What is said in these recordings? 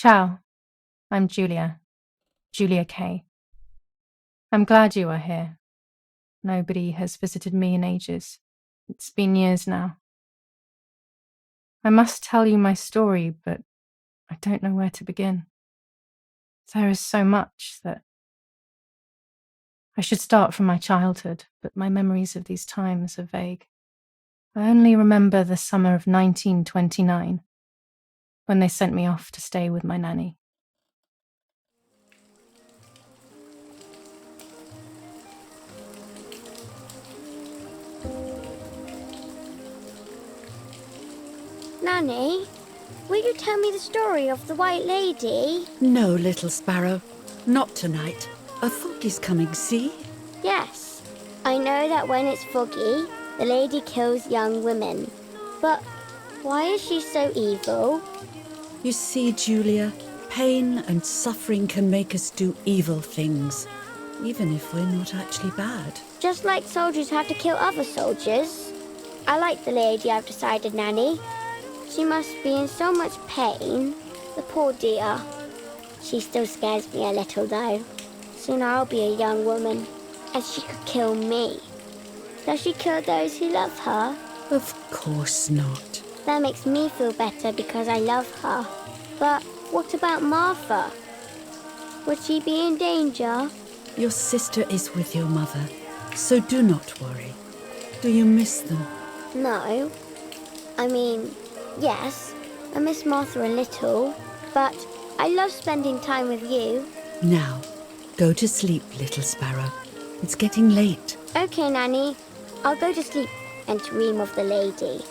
Ciao, I'm Julia K. I'm glad you are here. Nobody has visited me in ages. It's been years now. I must tell you my story, but I don't know where to begin. There is so much that I should start from my childhood, but my memories of these times are vague. I only remember the summer of 1929, when they sent me off to stay with my nanny. Nanny, will you tell me the story of the White Lady? No, little sparrow, not tonight. A fog is coming, see? Yes, I know that when it's foggy, the lady kills young women. But why is she so evil? You see, Julia, pain and suffering can make us do evil things, even if we're not actually bad. Just like soldiers have to kill other soldiers. I like the lady, I've decided, Nanny. She must be in so much pain. The poor dear. She still scares me a little, though. Soon I'll be a young woman, and she could kill me. Does she kill those who love her? Of course not. That makes me feel better because I love her. But what about Martha? Would she be in danger? Your sister is with your mother, so do not worry. Do you miss them? No. I mean, yes, I miss Martha a little, but I love spending time with you. Now, go to sleep, little sparrow. It's getting late. Okay, Nanny. I'll go to sleep and dream of the lady.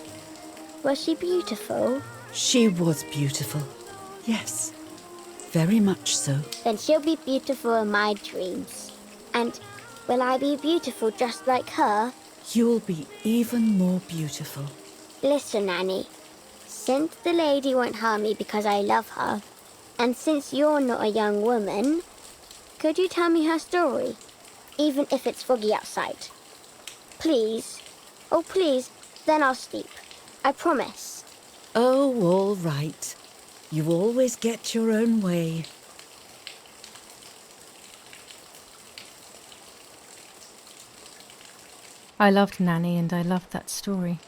Was she beautiful? She was beautiful. Yes, very much so. Then she'll be beautiful in my dreams. And will I be beautiful just like her? You'll be even more beautiful. Listen, Nanny. Since the lady won't harm me because I love her, and since you're not a young woman, could you tell me her story, even if it's foggy outside? Please. Oh, please. Then I'll sleep. I promise. Oh, all right. You always get your own way. I loved Nanny and I loved that story.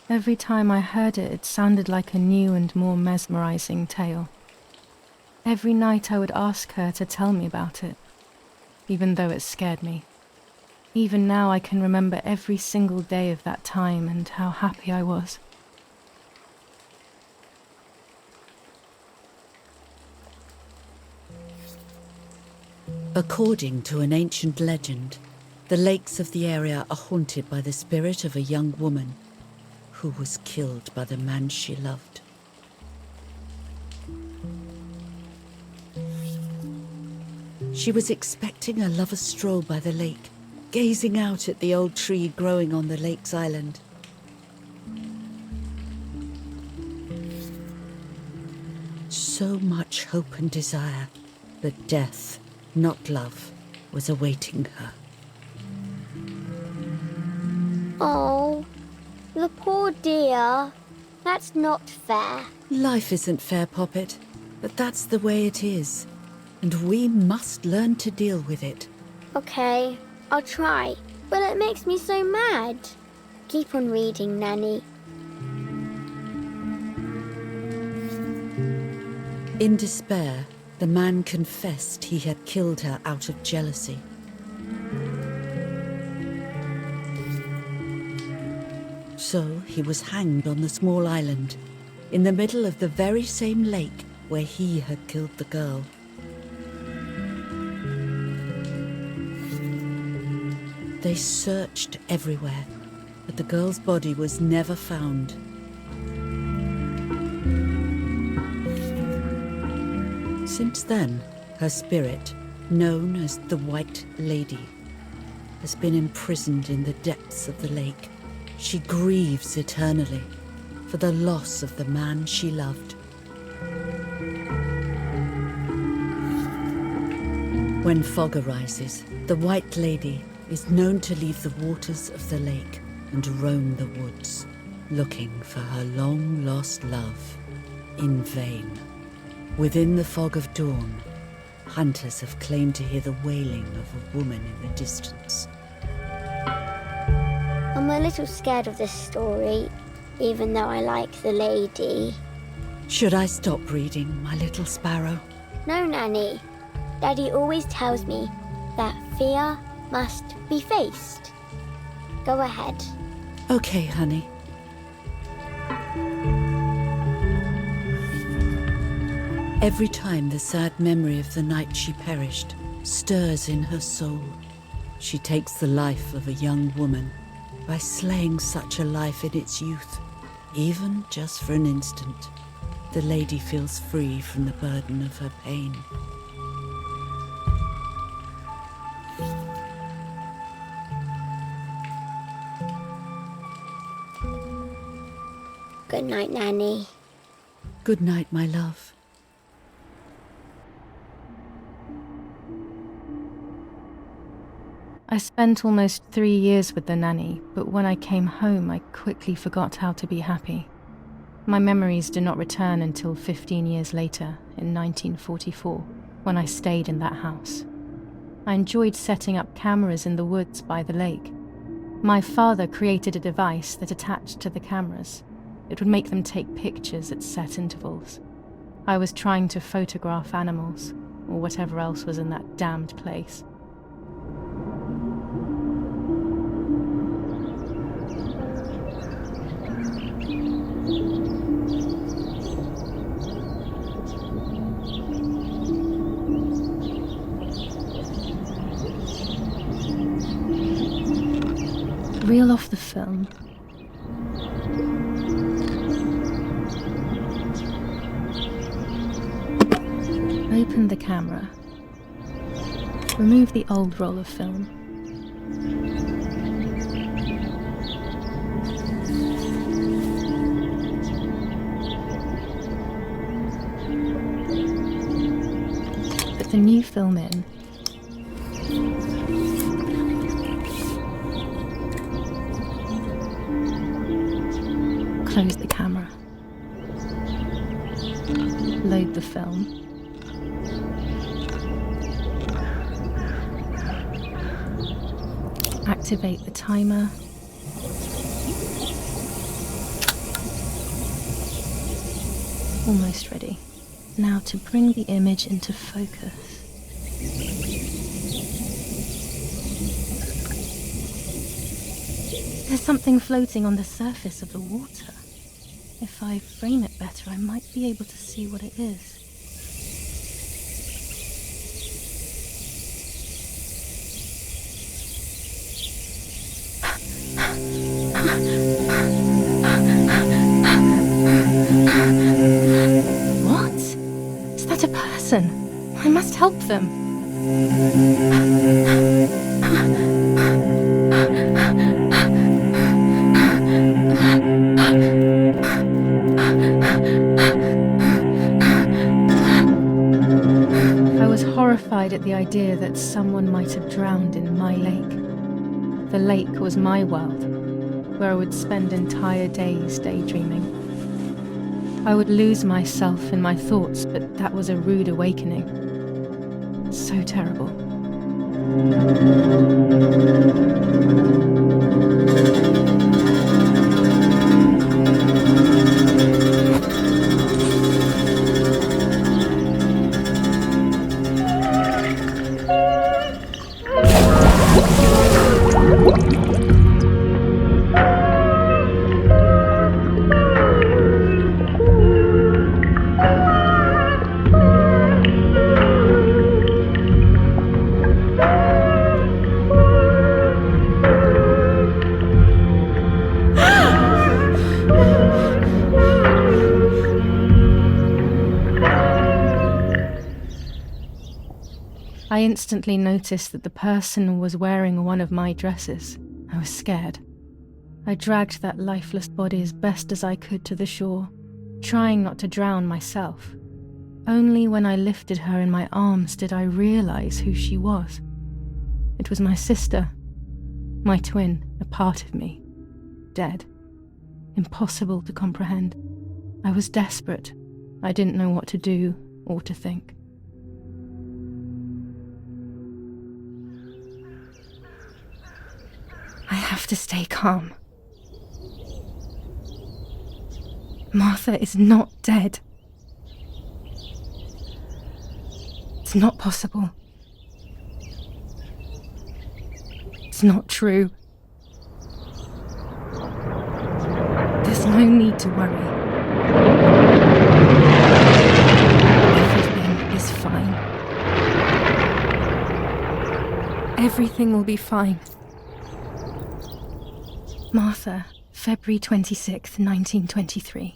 Every time I heard it, it sounded like a new and more mesmerizing tale. Every night I would ask her to tell me about it, even though it scared me. Even now I can remember every single day of that time and how happy I was. According to an ancient legend, the lakes of the area are haunted by the spirit of a young woman who was killed by the man she loved. She was expecting a lover's stroll by the lake, gazing out at the old tree growing on the lake's island. So much hope and desire, but death, not love, was awaiting her. Oh, the poor dear. That's not fair. Life isn't fair, Poppet, but that's the way it is, and we must learn to deal with it. Okay, I'll try, but it makes me so mad. Keep on reading, Nanny. In despair, the man confessed he had killed her out of jealousy. So he was hanged on the small island, in the middle of the very same lake where he had killed the girl. They searched everywhere, but the girl's body was never found. Since then, her spirit, known as the White Lady, has been imprisoned in the depths of the lake. She grieves eternally for the loss of the man she loved. When fog arises, the White Lady is known to leave the waters of the lake and roam the woods, looking for her long-lost love in vain. Within the fog of dawn, hunters have claimed to hear the wailing of a woman in the distance. I'm a little scared of this story, even though I like the lady. Should I stop reading, my little sparrow? No, Nanny. Daddy always tells me that fear must be faced. Go ahead. Okay, honey. Every time the sad memory of the night she perished stirs in her soul, she takes the life of a young woman by slaying such a life in its youth. Even just for an instant, the lady feels free from the burden of her pain. Good night, Nanny. Good night, my love. I spent almost 3 years with the nanny, but when I came home, I quickly forgot how to be happy. My memories do not return until 15 years later, in 1944, when I stayed in that house. I enjoyed setting up cameras in the woods by the lake. My father created a device that attached to the cameras. It would make them take pictures at set intervals. I was trying to photograph animals, or whatever else was in that damned place. Reel off the film. Open the camera. Remove the old roll of film. Put the new film in. Close the camera. Load the film. Activate the timer. Almost ready. Now to bring the image into focus. There's something floating on the surface of the water. If I frame it better, I might be able to see what it is. What? Is that a person? I must help them. I was horrified at the idea that someone might have drowned in my lake. The lake was my world, where I would spend entire days daydreaming. I would lose myself in my thoughts, but that was a rude awakening. So terrible. I instantly noticed that the person was wearing one of my dresses. I was scared. I dragged that lifeless body as best as I could to the shore, trying not to drown myself. Only when I lifted her in my arms did I realize who she was. It was my sister, my twin, a part of me, dead. Impossible to comprehend. I was desperate. I didn't know what to do, or to think. I have to stay calm. Martha is not dead. It's not possible. It's not true. There's no need to worry. Everything is fine. Everything will be fine. Martha, February 26th, 1923.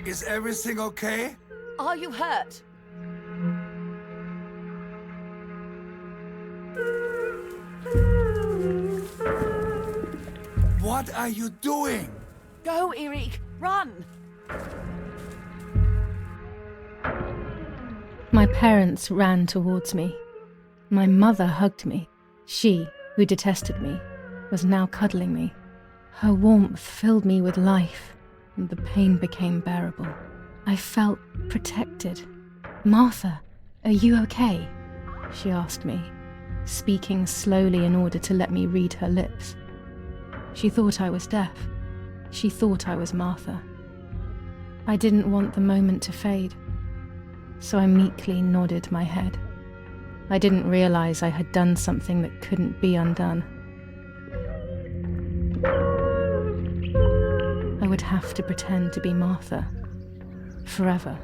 Is everything okay? Are you hurt? What are you doing? Go, Eric, run! My parents ran towards me. My mother hugged me. She, who detested me, was now cuddling me. Her warmth filled me with life, and the pain became bearable. I felt protected. "Martha, are you okay?" she asked me, speaking slowly in order to let me read her lips. She thought I was deaf. She thought I was Martha. I didn't want the moment to fade, so I meekly nodded my head. I didn't realize I had done something that couldn't be undone. I would have to pretend to be Martha forever.